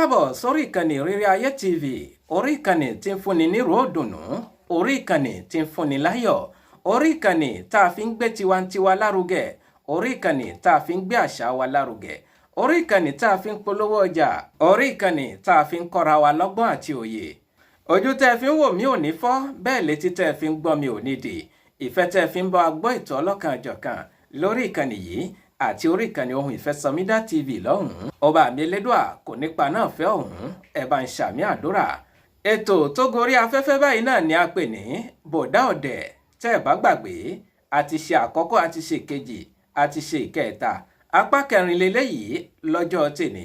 káàbọ̀ sórí ìkànnì ìrírí ayé TV, orí ìkànnì tí ń fúnni ní ròódùnú, orí ìkànnì tí ń fúnni láyọ̀, orí ìkànnì tá a fi ń gbé tiwantiwa lárugẹ, orí ìkànnì tá a fi ń gbé àṣà wa lárugẹ, orí ìkànnì tá a fi ń polówó ọjà, orí ìkànnì tá a fi ń kọ́ra wa lọ́gbọ́n àti òye. Ojú tẹ́ fi ń wò mí ò ní fọ́, bẹ́ẹ̀ létí tẹ́ fi ń gbọ́ mi ò ní dì. Ìfẹ́ tẹ́ fi ń bá gbọ́ ètò ọlọ́kan-ò-jọ̀kan lórí ìkànnì yìí àti orí ìkànnì ohun ìfẹ́ SOMIDA TV lọ́hùn-ún. Ọba mi Elédùà kò nípa náà fẹ́ ọ̀hún, ẹ bá ń ṣàmì àdúrà. Ètò tó gorí afẹ́fẹ́ báyìí náà ni a pè ní Boda ọ̀dẹ̀. Tẹ́ ẹ bá gbàgbé, a ti ṣe àkọ́kọ́, a ti ṣe ìkejì, a ti ṣe ìkẹta. Apá kẹrin leléyìí lọ́jọ́ tèní.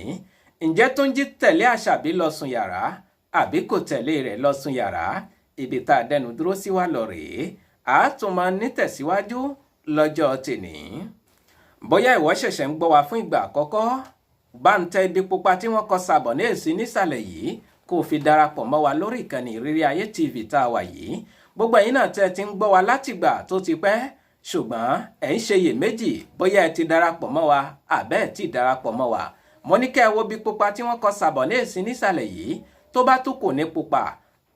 Ǹjẹ́ Túnjí tẹ̀lé Àṣàbí lọ sùn yàrá àbí kò tẹ̀lé rẹ̀ lọ sùn yàrá? Ibi tá a dẹnu dúró sí wa lọ rèé. A tún máa nítẹ̀síwájú lọ́jọ́ tèní. Bóyá ìwọ ṣẹ̀ṣẹ̀ ń gbọ́ wa fún ìgbà àkọ́kọ́, bá ń tẹ ibi pupa tí wọ́n kọ sàbọ̀ ní èsì nísàlẹ̀ yìí kó o fi darapọ̀ mọ́ wa lórí ìkànnì ìrírí ayé TV tá a wà yìí. Gbogbo ẹ̀yin náà tẹ́ ti ń gbọ́ wa látìgbà tó ti pẹ́, ṣùgbọ́n ẹ̀ ń ṣe iyèméjì bóyá ẹ ti darapọ̀ mọ́ wa àbẹ́ ẹ̀ ti darapọ̀ mọ́ wa. Mo ní kẹ́ ẹ wo bí pupa tí wọ́n kọ sàbọ̀ ní èsì nísàlẹ̀ yìí, tó bá tún kò ní pupa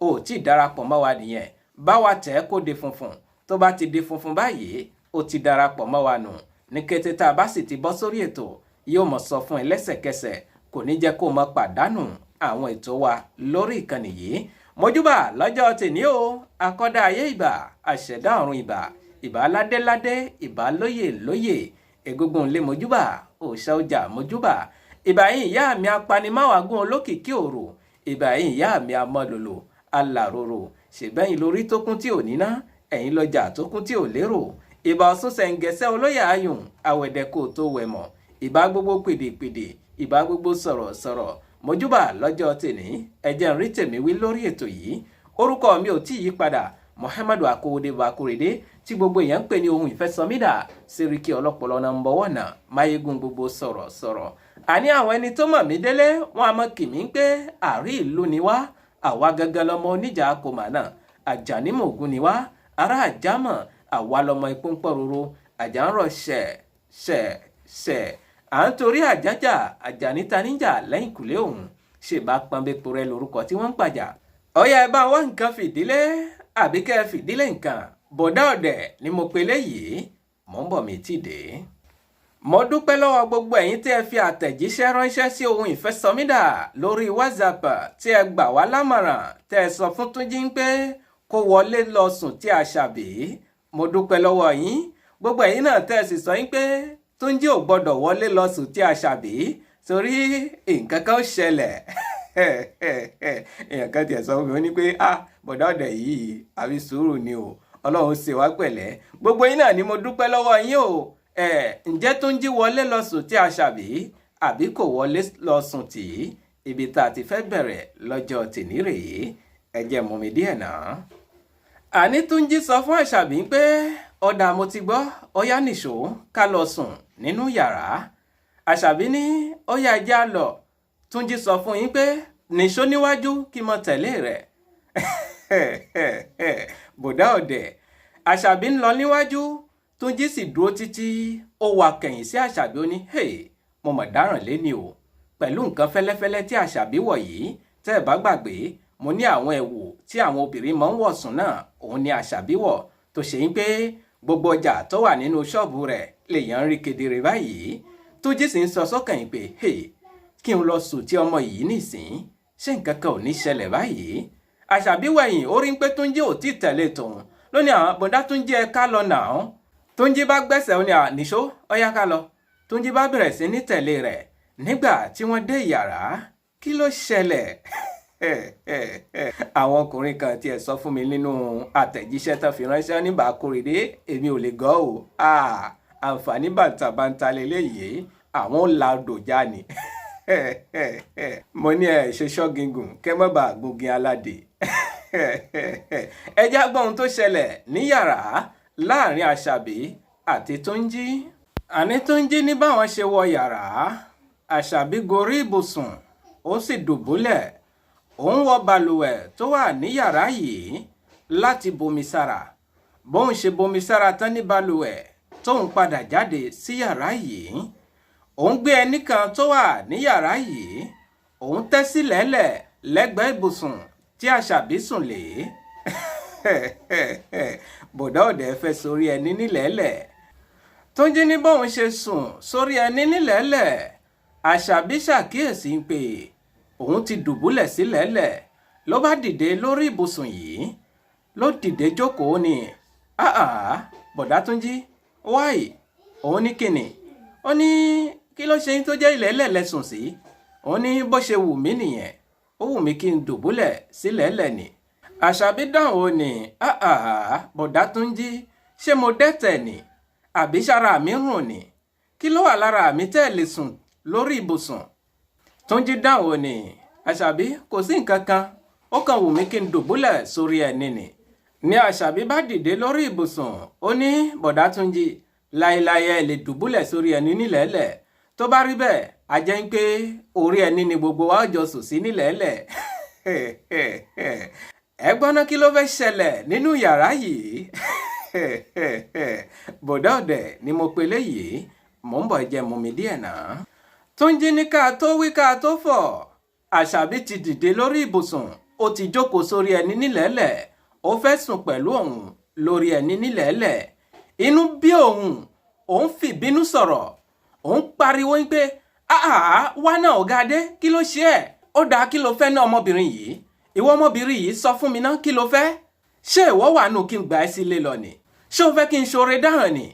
ò tí darapọ̀ mọ́ wa nìyẹn. Bá wa tẹ̀ kó di funfun, tó bá ti di funfun báyìí ó ti darapọ̀ mọ́ wa nù. Ní kété tá a bá sì ti bọ́ sórí ètò, yóò mọ̀ sọ fún ẹ lẹ́sẹ̀kẹsẹ̀, kò ní jẹ́ kó mọ̀ pàdánù àwọn ètò wa lórí ìkànnì yìí. Mojúbà lọ́jọ́ tèní o, akọ́dá ayé ìbà, àṣẹ̀dá ọ̀run ìbà, ìbà ládéládé, ìbà lóyè lóyè, egungun lé mojúbà, òòṣà ọjà mojúbà, ìbà yín ìyá mi apanimáwàgún olókìkí òrò, ìbà yín ìyá mi amọ́lòlò, alàròrò, ṣèbẹ́yìn lórí tó kún tí ò níná, ẹ̀yin lọ́jà tó kún tí ò lérò, ìbà Ọ̀ṣun Ṣẹ̀ǹgẹ̀ṣẹ̀ olóyè ayùn, àwẹ̀dẹ̀ kò tó wẹ̀mọ̀, ìbà gbogbo pèdèpèdè, ìbà gbogbo sọ̀rọ̀sọ̀rọ̀, mojúbà lọ́jọ́ tèní, ẹ jẹ́ n rí tèmi wí lórí ètò yìí. Orúkọ mi ò tí yí padà, Muhammadu Akowode Bakorede, tí gbogbo èèyàn ń pè ní ohun ìfẹ́ SOMIDA, Sẹ́ríkì ọlọ́pọlọ number 1, máyégún gbogbo sọ̀rọ̀sọ̀rọ̀. Àní àwọn ẹni tó mọ̀ mí délé, wọ́n á mọ̀ kì mí pé àrí ìlú ni wá, àwa gangan lọmọ oníjà kòmà náà, àjànímọ̀gún ni wá, ará àjámọ̀, àwa lọmọ ìpínpọ̀ roro, àjà ń rọ̀ ṣẹ̀. À ń torí àjájà, àjàníta níjà lẹ́yìn kùlé òun, ṣe bá pọ́nbẹ́po rẹ lórúkọ tí wọ́n ń pàjà. Ọ̀yá ẹ bá wá nǹkan fìdílé, àbí kẹ́ ẹ fìdílé nǹkan. Boda ọ̀dẹ̀ ni mo pe léyìí, mò ń bọ̀ mí tì dé. Mo dúpẹ́ lọ́wọ́ gbogbo ẹ̀yin tí ẹ fi àtẹ̀jíṣẹ́ ránṣẹ́ sí ohun ìfẹ́ SOMIDA lórí WhatsApp, tí ẹ gbà wá lámọ̀ràn, tẹ́ ẹ sọ fún Túnjí pé kó wọlé lọ sùn tí Àṣàbí. Mo dúpẹ́ lọ́wọ́ yín. Gbogbo ẹ̀yin náà tẹ́ ẹ sì sọ pé Túnjí ò gbọ́dọ̀ wọlé lọ sùn tí Àṣàbí torí nǹkan kan ṣẹlẹ̀. Èèyàn kan tiẹ̀ sọ fún mi, ó ní pé Boda ọ̀dẹ̀ yìí àbí sùúrù ni o, Ọlọ́run ṣe wá pẹ̀lẹ́. Gbogbo yín náà ni mo dúpẹ́ lọ́wọ́ yín o. Ǹjẹ́ Túnjí wọlé lọ sùn tí Àṣàbí àbí kò wọlé lọ sùn tí? Ibi tá a ti fẹ́ bẹ̀rẹ̀ lọ́jọ́ tèní rèé, ẹ jẹ́ mú mi díẹ̀ náà. Àní Túnjí sọ fún Àṣàbí pé ọ̀dà mo ti gbọ́, ọ̀yá nìṣó ká lọ sùn nínú yàrá. Àṣàbí ní ọ̀yá ẹjẹ́ á lọ. Túnjí sọ fún yín pé nìṣó níwájú kí mo tẹ̀lé rẹ̀. Boda ọ̀dẹ̀. Àṣàbí ń lọ níwájú, Túnjí sì dúró títí, ó wá kẹ̀yìn sí Àṣàbí, ó ní mo mọ̀ dáràn léni o. Pẹ̀lú nǹkan fẹ́lẹ́fẹ́lẹ́ tí Àṣàbí wọ̀ yìí, tẹ́ ẹ bá gbàgbé, mo ní àwọn ẹ̀wù tí àwọn obìnrin máa ń wọ̀ sùn náà, òun ni Àṣàbí wọ̀, tó ṣe ń pé gbogbo ọjà tó wà nínú ṣọ́ọ̀bù rẹ̀ lèèyàn ń rí kedere báyìí. Túnjí sì ń sọ sọ́kàn yìí pé kí n lọ sùn tí ọmọ yìí nìsín, ṣé nǹkan kan ò ní ṣẹlẹ̀ báyìí? Àṣàbí wẹ̀yìn, ó rí pé Túnjí ò tí ì tẹ̀lé tòun, lónìí àwọn Boda Túnjí ẹ ká lọ nàá. Túnjí bá gbẹ́sẹ̀, ó ní nìṣó ọ̀yá ká lọ. Túnjí bá bẹ̀rẹ̀ sí ní tẹ̀lé rẹ̀. Nígbà tí wọ́n dé yàrá, kí ló ṣẹlẹ̀? Àwọn ọkùnrin kan tiẹ̀ sọ fún mi nínú àtẹ̀jíṣẹ́ tó fi ránṣẹ́ ní Bakorede, èmi ò lè gọ́ o. Àǹfààní bàǹtàbàǹtà lélẹ́yìí, àwọn ò la odò já ni. Mo ní ẹ ṣe ṣọ́gígùn kẹ́ mọ́ bá gungi aládé. Ẹ já gbọ́ ohun tó ṣẹlẹ̀ ní yàrá láàrin Àṣàbí àti Túnjí. Àní Túnjí ní báwọn ṣe wọ yàrá, Àṣàbí gorí ibùsùn, ó sì dùbúlẹ̀. Òun wọ balùwẹ̀ tó wà ní yàrá yìí láti bomi sára. Bóun ṣe bomi sára tán ní balùwẹ̀, tóun padà jáde sí yàrá yìí. Òun gbé ẹnì kan tó wà ní yàrá yìí, òun tẹ́ sílẹ̀ẹ́lẹ̀ lẹ́gbẹ̀ẹ́ ibùsùn tí Àṣàbí sùn lé. Bọ̀dá Òde fẹ́ sórí ẹni nílẹ̀ẹ́lẹ̀. Túnjí ní bóun ṣe sùn sórí ẹni nílẹ̀ẹ́lẹ̀, Àṣàbí ṣàkíyèsí pé òun ti dùbúlẹ̀ sílẹ̀ẹ́lẹ̀ ló bá dìde lórí ibùsùn yìí ló dìde jókòó ni. Bọ̀dá Túnjí wáì òun ní kíni? Ó ní kí ló ṣe yín tó jẹ́ ilẹ̀ẹ́lẹ̀ lẹ́sùn sí? Òun ní bó ṣe wù mí nìyẹn, ó wù mí kí n dùbúlẹ̀ sílẹ̀ẹ́lẹ̀ ni. Àṣàbí dáhùn ó ní bọ̀dá Túnjí ṣé mo dẹ́tẹ̀ ni àbí sára mi rùn ni? Kí ló wà lára mi tẹ́ lè sùn lórí ibùsùn? Túnjí dáhùn ó ní Àṣàbí kò sí nǹkan kan, ó kàn wù mí kí n dùbúlẹ̀ sórí ẹni ni. Ní Àṣàbí bá dìde lórí ibùsùn, ó ní bọ̀dá Túnjí láéláé ẹ lè dùbúlẹ̀ sórí ẹni nílẹ̀ẹ́lẹ̀. Tó bá rí bẹ́ẹ̀ a jẹ́ ń pé orí ẹni ni gbogbo wa jọ sùn sí nílẹ̀ẹ́lẹ̀. Ẹ gbọ́ ná kí ló fẹ́ ṣẹlẹ̀ nínú yàrá yìí? Bọ̀dá Òde ni mo pe léyìí, mò ń bọ̀ jẹ́ mú mi díẹ̀ náà. Túnjí ní ká tó wí ká tó fọ̀, Àṣàbí ti dìde lórí ibùsùn, ó ti jókòó sórí ẹni nílẹ̀ẹ́lẹ̀, ó fẹ́ sùn pẹ̀lú òun lórí ẹni nílẹ̀ẹ́lẹ̀. Inú bí òun fìbínú sọ̀rọ̀, òun pariwo pé wá náà ọ̀gá Adé, kí ló ṣe ẹ́? Ó dáa, kí ló fẹ́ ná ọmọbìnrin yìí? Ìwọ ọmọbìnrin yìí sọ fún mi ná, kí ló fẹ́? Ṣé ìwọ wà nù kí n gbà ẹ́ sílé lọ ni? Ṣé o fẹ́ kí n ṣoore dáràn ni?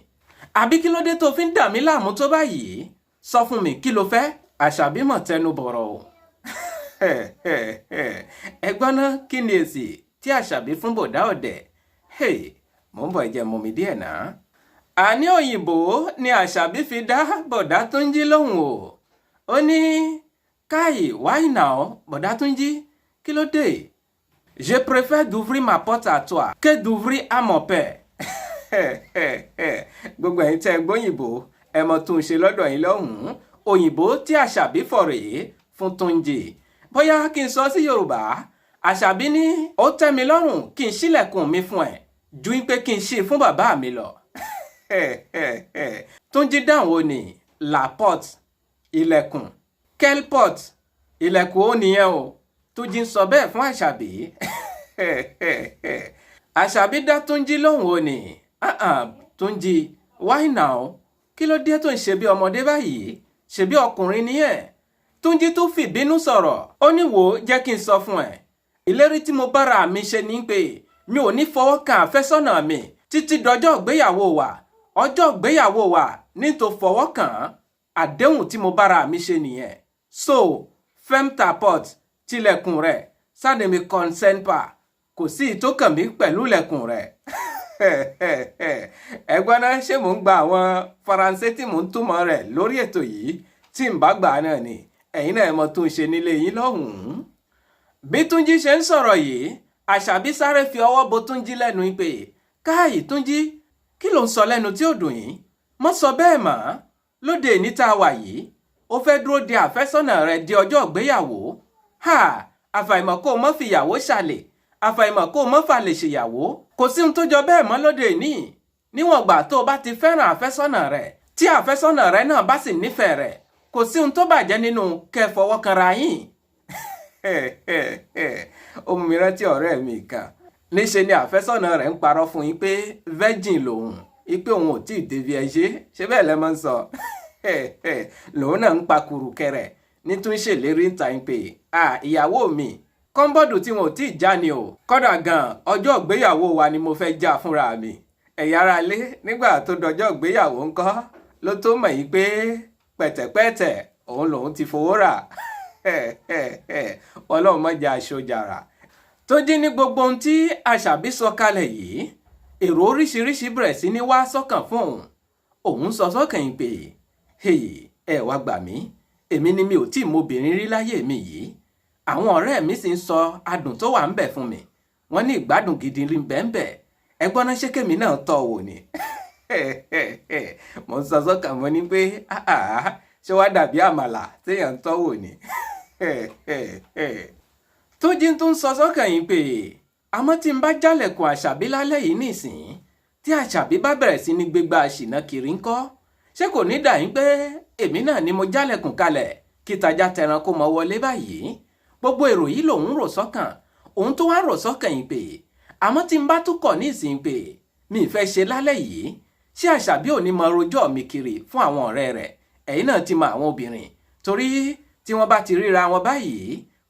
Àbí kí ló dé tó fi ń dà mí láàmú tó báyìí? Sọ fún mi, kí ló fẹ́? Àṣàbí mọ̀ tẹnu bọ̀rọ̀ o. Ẹ gbọ́ ná kí ni èsì tí Àṣàbí fún Bọ̀dá Òde? Mò ń bọ̀ jẹ́ mú mi díẹ̀ náà. Àní òyìnbó ni Àṣàbí fi dá Bọ̀dá Túnjí lóhùn o. Ó ní káì why now Bọ̀dá Túnjí, kí ló dé? Je préfère d'ouvrir ma porte à toi que d'ouvrir à mon père. Gbogbo ẹ̀yin tẹ́ gbóyìnbó ẹ mọ̀ tún ṣe lọ́dọ̀ yín lọ́hùn-ún. Òyìnbó tí Àṣàbí fọ̀ rèé fún Túnjí. Bóyá kí n sọ sí Yorùbá, Àṣàbí ní ó tẹ́ mi lọ́rùn kí n ṣílẹ̀kùn mi fún ẹ ju pé kí n ṣí fún bàbá mi lọ. Túnjí dáhùn ó ní la porte, ilẹ̀kùn. Quelle porte? Ilẹ̀kùn ó nìyẹn o. Túnjí ń sọ bẹ́ẹ̀ fún Àṣàbí. Àṣàbí dá Túnjí lóhùn ó ní Túnjí why now? Kí ló dé tó ń ṣe bí ọmọdé báyìí? Ṣe bí ọkùnrin nìyẹn. Túnjí tún fìbínú sọ̀rọ̀, ó ní wò ó jẹ́ kí n sọ fún ẹ. Ìlérí tí mo bára mi ṣe ní pé mi ò ní fọwọ́ kan àfẹ́sọ́nà mi títí dọjọ́ ìgbéyàwó wa. Ọjọ́ ìgbéyàwó wa ní tó fọwọ́ kàn án. Àdéhùn tí mo bára mi ṣe nìyẹn. So ferme ta porte, tilẹ̀kùn rẹ̀, ça ne me concerne pas. Kò sí ìtókàn mi pẹ̀lú ilẹ̀kùn rẹ̀. Ẹ̀gbọ́n náà ṣé mò ń gba àwọn Faransé tí mò ń túmọ̀ rẹ̀ lórí ètò yìí? Tí n bá gbà náà ni ẹ̀yin náà mọ̀ tún ṣe nílé yín lọ́hùn-ún. Bí Túnjí ṣe ń sọ̀rọ̀ yìí, Àṣàbí sáré fi ọwọ́ bo Túnjí lẹ́nu pé káàyè Túnjí, kí ló ń sọ lẹ́nu tí ò dùn yín? Mọ́ sọ bẹ́ẹ̀ mọ́. Lóde ìní tá a wà yìí, ó fẹ́ dúró de àfẹ́sọ́nà rẹ̀ di ọjọ́ ìgbéyàwó. Àfàìmọ̀ kó o mọ́ fìyàwó ṣàlè, àfàìmọ̀ kó o mọ́ fàlè ṣèyàwó. Kò sí ohun tó jọ bẹ́ẹ̀ mọ́ lóde ìní. Níwọ̀n gbà tó o bá ti fẹ́ràn àfẹ́sọ́nà rẹ̀, tí àfẹ́sọ́nà rẹ̀ náà bá sì nífẹ̀ẹ́ rẹ̀, kò sí ohun tó bàjẹ́ nínú kẹ́ fọwọ́ kanra yín. Ó mú mi rántí ọ̀rẹ́ mi kan. Níṣe ni àfẹ́sọ́nà rẹ̀ ń parọ́ fún yín pé virgin lòun, pé òun ò tí ì débi ẹṣẹ́, ṣé bẹ́ẹ̀ lẹ́ máa ń sọ? Lòun náà ń pa kùrùkẹrẹ ní tún ṣèlérí ń ta yín pé ìyàwó mi kọ́ńbọ́ọ̀dù tí wọn ò tí ì já ni o. Kọ́dà gan ọjọ́ ìgbéyàwó wa ni mo fẹ́ já fúnra mi. Ẹ̀yà ara lé nígbà tó dọjọ́ ìgbéyàwó ńkọ́ ló tó mọ̀ yín pé pẹ̀tẹ̀pẹ̀tẹ̀ òun lòun ti fowó rà. Ọlọ́run má jẹ́ aṣojàrà. Tó jí ní gbogbo ohun tí Àṣàbí sọ kalẹ̀ yìí, èrò oríṣiríṣi bẹ̀rẹ̀ sí ní wá sọ́kàn fún òun. Òun sọ sọ́kàn yìí pé ẹ wá gbà mí, èmi ni mi ò tí ì mọ obìnrin rí láyé mi yìí. Àwọn ọ̀rẹ́ mi sì ń sọ adùn tó wà ń bẹ̀ fún mi. Wọ́n ní ìgbádùn gidi rí bẹ́ẹ̀. Ẹgbọ́n náà ṣé kémi náà tọ́ wò ni. Mo ń sọ sọ́kàn mo ní pé ṣé wá dàbí àmàlà téèyàn ń tọ́ wò ni. Túnjí tún sọ sọ́kàn yìí pé àmọ́ tí n bá jálẹ̀kùn Àṣàbí lálẹ́ yìí nìsín, tí Àṣàbí bá bẹ̀rẹ̀ sí ní gbégbá ṣìnà kiri ńkọ́, ṣé kò ní dà yín pé èmi náà ni mo jálẹ̀kùn kalẹ̀ kí tajá tẹran kó mọ wọlé báyìí gbogbo èrò yìí lòun rò sọ́kàn òun tó wá rò sọ́kàn yìí pé àmọ́ tí n bá tún kọ̀ ní ìsìn pé mi ì fẹ́ ṣe lálẹ́ yìí ṣé Àṣàbí ò ní mọ rojọ́ mi kiri fún àwọn ọ̀rẹ́ rẹ̀ ẹ̀yin náà ti mọ àwọn obìnrin torí tí wọ́n bá ti ríra wọn báyìí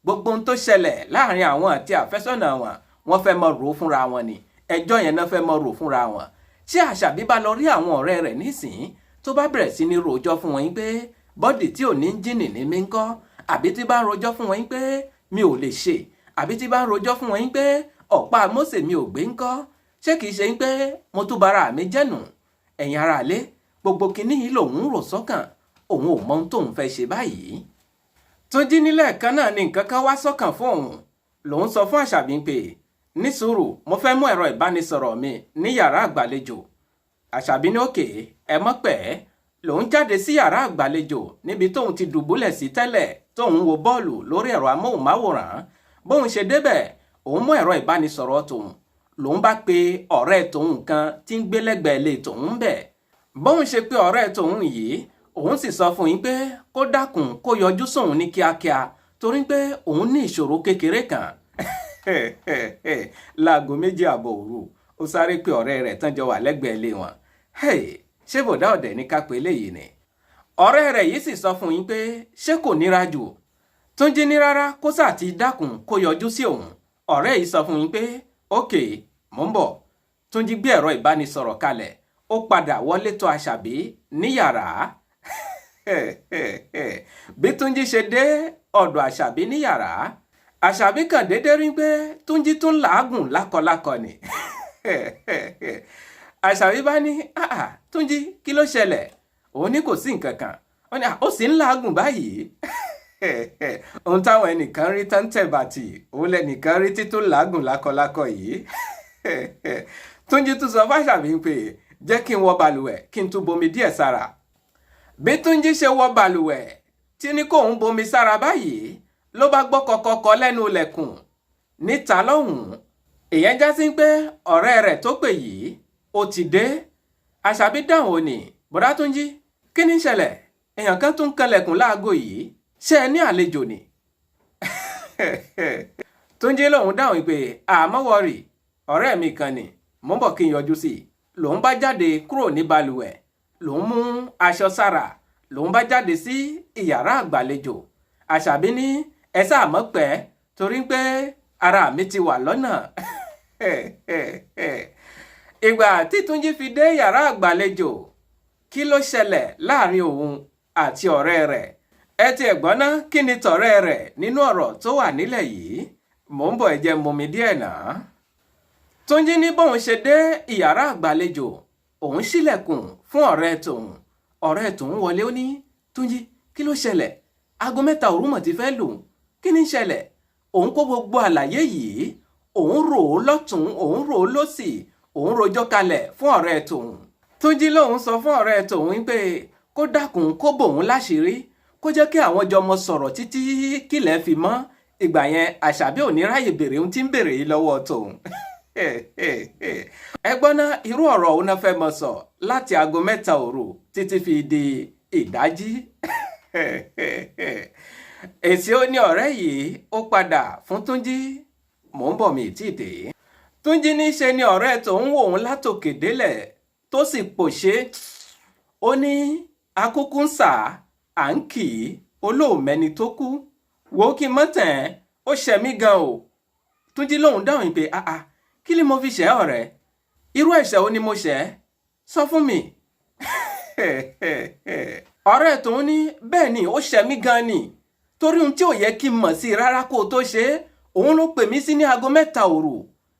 gbogbo ohun tó ṣẹlẹ̀ láàrin àwọn àti àfẹ́sọ́nà wọn wọ́n fẹ́ mọ rò fúnra wọn ni ẹjọ́ yẹn náà fẹ́ mọ rò fúnra wọn ṣé Àṣàbí bá lọ rí àwọn ọ̀rẹ́ rẹ̀ nísìn tó bá bẹ̀rẹ̀ sí ní rojọ́ fún wọn yín pé bọ́dì tí ò ní jìnnì ní mi ń kọ́ àbí tí bá ń rojọ́ fún wọn yín pé mi ò lè ṣe àbí tí bá ń rojọ́ fún wọn yín pé ọ̀pá Mósè mi ò gbé ń kọ́ ṣé kìí ṣe ń pé mo tún bara mi jẹ́nu ẹ̀yin ará ilé gbogbo kinní yìí lòun rò sọ́kàn òun ò mọ ohun tóun fẹ́ ṣe báyìí. Túnjí nílẹ̀ kan náà ni nǹkan kan wá sọ́kàn fún òun lòun sọ fún Àṣàbí pé ní sùúrù mo fẹ́ mú ẹ̀rọ ìbánisọ̀rọ̀ mi ní yàrá àgbàlejò. Àṣàbí ní òkè ẹ mọ́ pẹ́ lòun jáde sí yàrá àgbàlejò níbi tóun ti dùbúlẹ̀ sí tẹ́lẹ̀ tóun wo bọ́ọ̀lù lórí ẹ̀rọ amóhùnmáwòrán bóun ṣe débẹ̀ òun mú ẹ̀rọ ìbánisọ̀rọ̀ tòun lòun bá pe ọ̀rẹ́ tòun kan tí ń gbé lẹ́gbẹ̀ẹ́ ilé tòun bẹ̀ bóun ṣe pé ọ̀rẹ́ tòun yìí òun sì sọ fún yín pé kó dákun kó yọjú sóun ní kíákíá torí pé òun ní ìṣòro kékeré kan láago 2:30 òru ó sáré pé ọ̀rẹ́ rẹ̀ tán jọ wà lẹ́gbẹ̀ẹ́ ilé wọn ṣé bòdá ọ̀dẹ̀ ní ká pé léyìí ni ọ̀rẹ́ rẹ̀ yìí sì sọ fún yín pé ṣé kò níra jù Túnjí ní rárá kó sà ti dákun kó yọjú sí òun ọ̀rẹ́ yìí sọ fún yín pé ókè mò ń bọ̀ Túnjí gbé ẹ̀rọ ìbánisọ̀rọ̀ kalẹ̀ ó padà wọlé tọ̀ Àṣàbí ní yàrá bí Túnjí ṣe dé ọ̀dọ̀ Àṣàbí ní yàrá Àṣàbí kàn déédé rí pé Túnjí tún làágùn lákọlákọ ni Àṣàbí bá ní Túnjí kí ló ṣẹlẹ̀ òun ní kò sí nǹkan kan ó sì ń làágùn báyìí ohun táwọn ẹnìkan rí tán tẹ̀ bàtì òun lẹ́nìkan rí títún làágùn lákọlákọ yìí Túnjí tún sọ fún Àṣàbí pé jẹ́ kí n wọ balùwẹ̀ kí n tún bomi díẹ̀ sára bí Túnjí ṣe wọ balùwẹ̀ tí ní kóun bomi sára báyìí ló bá gbọ́ kọkọkọ lẹ́nu ilẹ̀kùn níta lọ́hùn-ún ìyẹn já sí pé ọ̀rẹ́ rẹ̀ tó pè yìí ó ti dé Àṣàbí dáhùn ó ní bọ̀dá Túnjí kí ní ṣẹlẹ̀ èèyàn kan tún kanlẹ̀kùn láago yìí ṣé ẹ ní àlejò ni Túnjí lòun dáhùn pé àmọ́ wọ̀rì ọ̀rẹ́ mi kan ni mò ń bọ̀ kí n yọjú sí i lòun bá jáde kúrò ní balùwẹ̀ lòun mú aṣọ sára lòun bá jáde sí ìyàrá àgbàlejò Àṣàbí ní ẹ sáà mọ́ pẹ́ torí pé ara mi ti wà lọ́nà ìgbà tí Túnjí fi dé yàrá àgbàlejò kí ló ṣẹlẹ̀ láàrin òun àti ọ̀rẹ́ rẹ̀ ẹ ti ẹ̀gbọ́n ná kí ni tọ̀rẹ́ rẹ̀ nínú ọ̀rọ̀ tó wà nílẹ̀ yìí mò ń bọ̀ ẹ jẹ́ mumi díẹ̀ náà. Túnjí ní bóun ṣe dé ìyàrá àgbàlejò òun ṣílẹ̀kùn fún ọ̀rẹ́ tòun wọlé ó ní Túnjí kí ló ṣẹlẹ̀ aago 3 òru mọ̀ ti fẹ́ lù kí ní ṣẹlẹ̀ òun kó gbogbo àlàyé yìí òun rò ó lọ́tún òun rò ó lọ́sì òun rojọ́ kalẹ̀ fún ọ̀rẹ́ tòun Túnjí lòun sọ fún ọ̀rẹ́ tòun pé kó dákun kó bòun láṣìírí kó jẹ́ kí àwọn jọmọ sọ̀rọ̀ títí kílẹ̀ fi mọ́ ìgbà yẹn Àṣàbí ò ní ráyè béèrè ohun tí ń béèrè yìí lọ́wọ́ tòun ẹgbọ́n náà irú ọ̀rọ̀ òun náà fẹ́ mọ sọ láti aago 3 òru títí fi di ìdájí èsì ó ní ọ̀rẹ́ yìí ó padà fún Túnjí mò ń bọ̀ mí tí dé Túnjí ní ṣe ni ọ̀rẹ́ tòun wò òun látòkè délẹ̀ tó sì pòṣé ó ní akúkú ń sà à ń kì í olóòmẹ́ni tó kú wò ó kí n mọ́tẹ̀ ó ṣẹ̀ mí gan o Túnjí lòun dáhùn pé kí ni mo fi ṣẹ̀ ọ̀rẹ́ irú ẹ̀ṣẹ̀ wo ni mo ṣẹ̀ sọ fún mi ọ̀rẹ́ tòun ní bẹ́ẹ̀ ni ó ṣẹ̀ mí gan ni torí ohun tí ò yẹ kí n mọ̀ sí rárá kó o tó ṣe òun ló pè mí sí ní aago 3 òru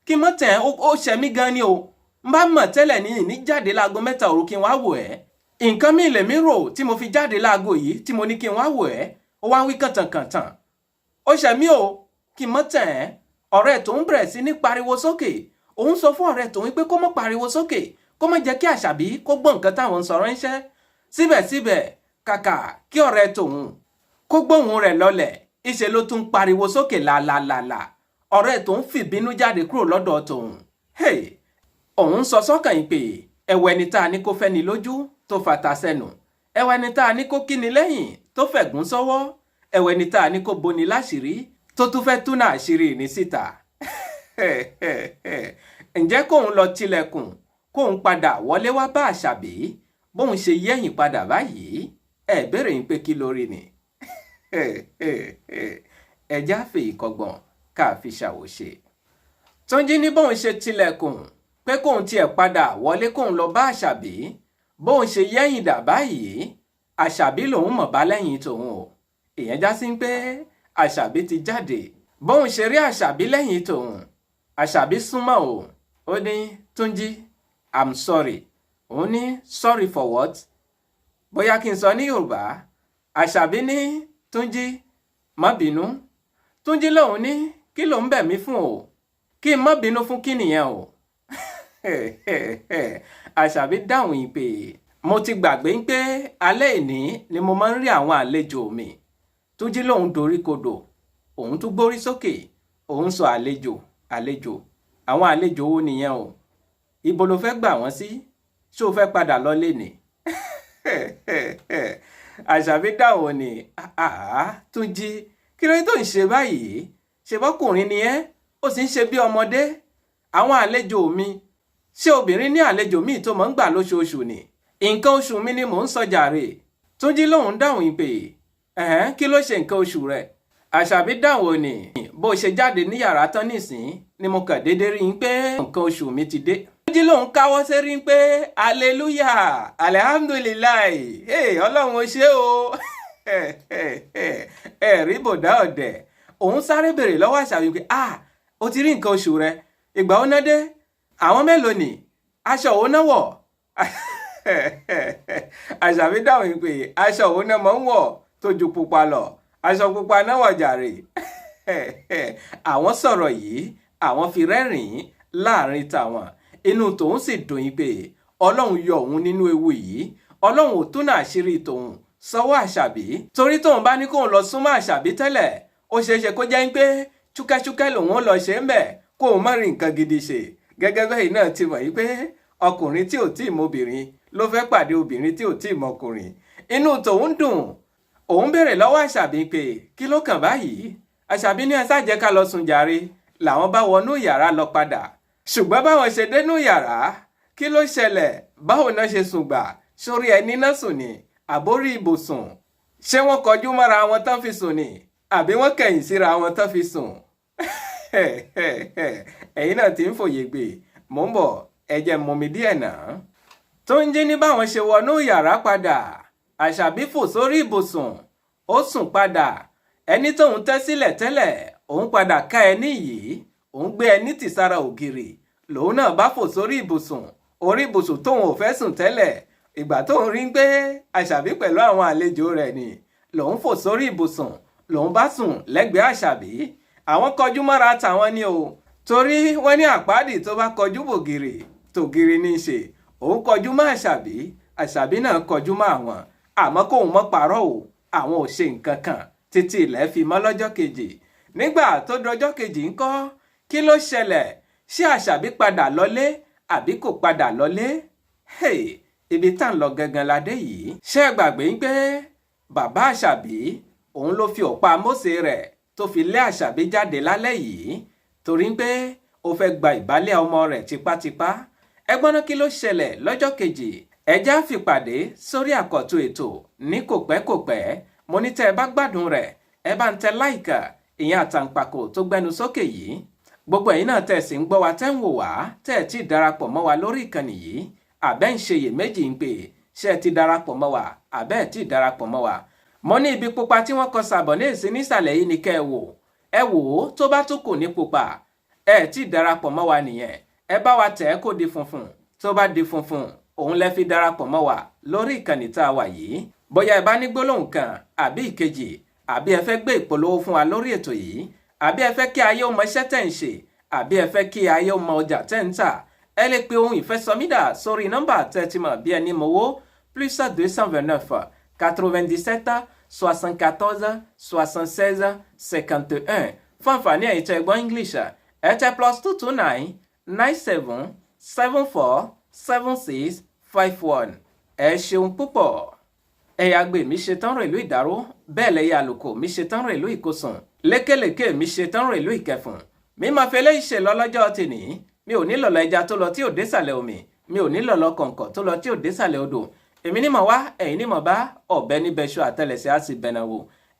kí n mọ̀ tẹ̀ ó ṣẹ̀ mí gan ni o n bá mọ̀ tẹ́lẹ̀ ní jáde láago 3 òru kí n wá wò ẹ́ nǹkan mi lèmi rò tí mo fi jáde láago yìí tí mo ní kí n wá wò ẹ́ ó wá ń wí kàntànkàntàn ó ṣẹ̀ mí o kí n mọ̀ tẹ̀ ọ̀rẹ́ tòun bẹ̀rẹ̀ sí ní pariwo sókè òun sọ fún ọ̀rẹ́ tòun pé kó má pariwo sókè kó má jẹ́ kí Àṣàbí kó gbọ́ nǹkan táwọn ń sọ ránṣẹ́ síbẹ̀síbẹ̀ kàkà kí ọ̀rẹ́ tòun kó gbóhùn rẹ̀ lọlẹ̀ ìṣe ló tún pariwo sókè làlàlàlà ọ̀rẹ́ tòun fìbínú jáde kúrò lọ́dọ̀ tòun òun sọ sọ́kàn yìí pé ẹ̀wẹ̀ ni tá a ní kó fẹ́ni lójú tó fata sẹ́nu ẹ̀wẹ̀ ni tá a ní kó kíni lẹ́yìn tó fẹ̀gún sọ́wọ́ ẹ̀wẹ̀ ní ta ní kó boni láṣìírí tó tún fẹ́ túnà àṣírí ní síta. Ǹjẹ́ kóun lọ tilẹ̀kùn kóun padà wọlé wá bá Àṣàbí bóun ṣe yẹ̀yìn padà báyìí ẹ béèrè ń pé kí lórí ni. Ẹja Fèyíkọ́gbọ̀n ká fi ṣàwòṣe. Túnjí ní bóun ṣe tilẹ̀kùn pé kóun tiẹ̀ padà wọlé kóun lọ bá Àṣàbí bóun ṣe yẹ̀yìn dà báyìí Àṣàbí lòun mọ̀ bá lẹ́yìn tòun o. Ìyẹn já sí pé Àṣàbí ti jáde bóun ṣe rí Àṣàbí lẹ́yìn tòun. Àṣàbí súnmọ́ o. Ó ní Túnjí I'm sorry. Òun ní sorry for what? Bóyá kí n sọ ní Yorùbá. Àṣàbí ní Túnjí má bínú. Túnjí lòun ní kí ló ń bẹ̀ mí fún o? Kí n má bínú fún kí nìyẹn o? Àṣàbí dáhùn ìpè mo ti gbàgbé pé alẹ́ ìní ni mo máa ń rí àwọn àlejò mi. Túnjí lòun dorí kodò. Òun tún gbórí sókè. Òun sọ àlejò. Àwọn àlejò wo nìyẹn o? Ibo ló fẹ́ gbà wọ́n sí? Ṣé o fẹ́ padà lọ lé ni? Àṣàbí dáhùn ni Túnjí kí ló tó ń ṣe báyìí? Ṣé bọ́kùnrin ni ẹ́? Ó sì ń ṣe bí ọmọdé. Àwọn àlejò mi. Ṣé obìnrin ní àlejò míì tó máa ń gbà lóṣooṣù ni? Nǹkan oṣù mi ni mò ń sọ jàre. Túnjí lòun dáhùn ìpè kí ló ṣe nǹkan oṣù rẹ̀? Àṣàbí dáhùn ni bó ṣe jáde ní yàrá tán nísìn ni mo kàn déédéé rí pé nǹkan oṣù mi ti dé. Túnjí lòun káwọ́ sérí pé hallelujah alihamdulilayi ọlọ́run ó ṣe o. Ẹ̀rí bòdá ọ̀dẹ̀ òun sáré béèrè lọ́wọ́ Àṣàbí pé ó ti rí nǹkan oṣù rẹ̀ ìgbà ó ná dé àwọn mélòó ni aṣọ òun náà wọ̀. Àṣàbí dáhùn pé aṣọ òun náà mọ̀ ń wọ̀ tó ju pupa lọ aṣọ pupa náà wọ̀ jàre. Àwọn sọ̀rọ̀ yìí àwọn fi rẹ́rìn-ín láàrin tàwọn inú tòun sì dùn yín pé ọlọ́run yọ òun nínú ewu yìí ọlọ́run ò túnà àṣírí tòun sọ́wọ́ Àṣàbí torí tóun bá ní kóun lọ súnmọ́ Àṣàbí tẹ́lẹ̀ ó ṣeéṣe kó jẹ́ pé chúkẹ́chúkẹ́ lòun ó lọ ṣe ń bẹ̀ kóun má rí nǹkan gidi ṣe gẹ́gẹ́ bẹ́ẹ̀ náà ti mọ̀ yí pé ọkùnrin tí ò tí ì mọbìnrin ló fẹ́ pàdé obìnrin tí ò tí ì mọkùnrin inú tòun dùn òun béèrè lọ́wọ́ Àṣàbí pé kí ló kàn báyìí Àṣàbí ní ẹ ṣáà jẹ́ ká lọ sùn jàre làwọn bá wọnú yàrá lọ padà ṣùgbọ́n báwọn ṣe dénú yàrá kí ló ṣẹlẹ̀ báwo náà ṣe sùn gbà sórí ẹni náà sùn ni àbórí ibùsùn ṣé wọ́n kọjú mọ́ra wọn tán fi sùn ni àbí wọ́n kẹ̀yìn síra wọn tán fi sùn. Ẹ̀yin náà ti ń fòye gbé mò ń bọ̀ ẹ jẹ́ mú mi díẹ̀ náà. Túnjí ní báwọn ṣe wọnú yàrá padà Àṣàbí fò sórí ibùsùn ó sùn padà ẹni tóun tẹ́ sílẹ̀ tẹ́lẹ̀ òun padà ká ẹni yìí òun gbé ẹni tì sára ògiri lòun náà bá fò sórí ibùsùn orí ibùsùn tóun ò fẹ́ sùn tẹ́lẹ̀ ìgbà tóun rí pé Àṣàbí pẹ̀lú àwọn àlejò rẹ̀ ni lòun fò sórí ibùsùn lòun bá sùn lẹ́gbẹ̀ẹ́ Àṣàbí àwọn kọjú mọ́ra tàwọn ni o torí wọ́n ní àpáàdì tó bá kọjú bògiri tògiri ní í ṣe òun kọjú mọ́ Àṣàbí Àṣàbí náà kọjú mọ́ àwọn àmọ́ kóun mọ́ parọ́ o àwọn ò ṣe nǹkan kan títí ilẹ̀ fi mọ́ lọ́jọ́ kejì nígbà tó dọjọ́ kejì ńkọ́ kí ló ṣẹlẹ̀ ṣé Àṣàbí padà lọlé àbí kò padà lọlé? Ibi tá ń lọ gangan ládé yìí ṣé ẹ gbàgbé ń pé bàbá Àṣàbí òun ló fi ọ̀pá Mósè rẹ̀ tó fi lé Àṣàbí jáde lálẹ́ yìí torí pé ó fẹ́ gba ìbálẹ̀ ọmọ rẹ̀ tipátipá. Ẹ gbọ́ ná kí ló ṣẹlẹ̀ lọ́jọ́ kejì ẹjá fìpàdé sórí àkọ́tún ètò ní kòpẹ́kòpẹ́ mo ní tẹ́ ẹ bá gbádùn rẹ̀ ẹ bá ń tẹ láìkà ìyẹn àtàǹpàkò tó gbẹnu sókè yìí gbogbo ẹ̀yin náà tẹ́ sì ń gbọ́ wa tẹ́ ń wò wá tẹ́ ẹ ti darapọ̀ mọ́ wa lórí ìkànnì yìí àbẹ́ ń ṣe iyèméjì ń pè ṣé ẹ ti darapọ̀ mọ́ wa àbẹ́ ẹ ti darapọ̀ mọ́ wa mo ní ibi pupa tí wọ́n kọ sàbọ̀ ní èsì nísàlẹ̀ yìí ni kẹ́ ẹ wò ó tó bá tún kù ní pupa ẹ ti darapọ̀ mọ́ wa nìyẹn ẹ bá wa tẹ̀ ẹ́ kó di funfun tó bá di funfun òun lẹ fi darapọ̀ mọ́ wa lórí ìkànnì tá a wà yìí bóyá ẹ bá ní gbólóhùn kan àbí ìkejì àbí ẹ fẹ́ gbé ìpolówó fún wa lórí ètò yìí àbí ẹ fẹ́ kí ayé ó mọ iṣẹ́ tẹ̀ ń ṣe àbí ẹ fẹ́ kí ayé ó mọ ọjà tẹ̀ ń tà ẹ lè pe ohun ìfẹ́ SOMIDA sórí nọ́mbà tẹ́tí mọ̀ bí ẹni mowó +229 97 74 76 51 fún àǹfààní ẹ̀yin tẹ́ gbọ́ English ẹ tẹ +229 97 74 76 51 ẹ ṣeun púpọ̀. ẹ̀yà àgbè mi ṣetán rèlú ìdáró bẹ́ẹ̀ lẹ́yà àlùkò mi ṣetán rèlú ìkósùn lékèlékè mi ṣetán rèlú ìkẹfùn mi máa fẹ́ léyìí ṣe lọ́lọ́jọ́ tèní mi ò ní lọ̀lọ̀ ẹja tó lọ tí ò désàlẹ̀ omi mi ò ní lọ̀lọ̀ kọ̀ǹkọ̀ tó lọ tí ò désàlẹ̀ odò èmi ní mọ̀ wá ẹ̀yin ní mọ̀ bá ọ̀bẹ níbẹ̀ṣọ àtẹlẹsẹ̀ á sì bẹ̀nà wò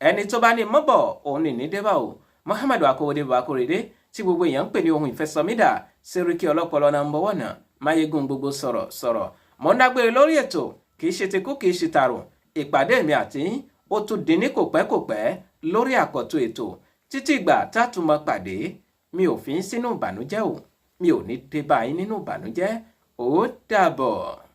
ẹni tó bá ní mọ́bọ̀ òun ní débà o Muhammadu Akówódé Bakorede tí gbogbo èèyàn ń pè ní ohun ìfẹ́ SOMIDA Sẹ́ríkì ọlọ́pọlọ number 1 máyégún gbogbo sọ̀rọ̀ mọ̀ ń dágbére lórí ètò kì í ṣe tikú kì í ṣe tààrùn ìpàdé mi àti ó tún di ní kòpẹ́kòpẹ́ lórí àkọ́tún ètò títí ìgbà tátùmọ̀ pàdé mi ò fi ń sínú ìbànújẹ́ o mi ò ní dé bá yín nínú ìbànújẹ́ ó dàbọ̀.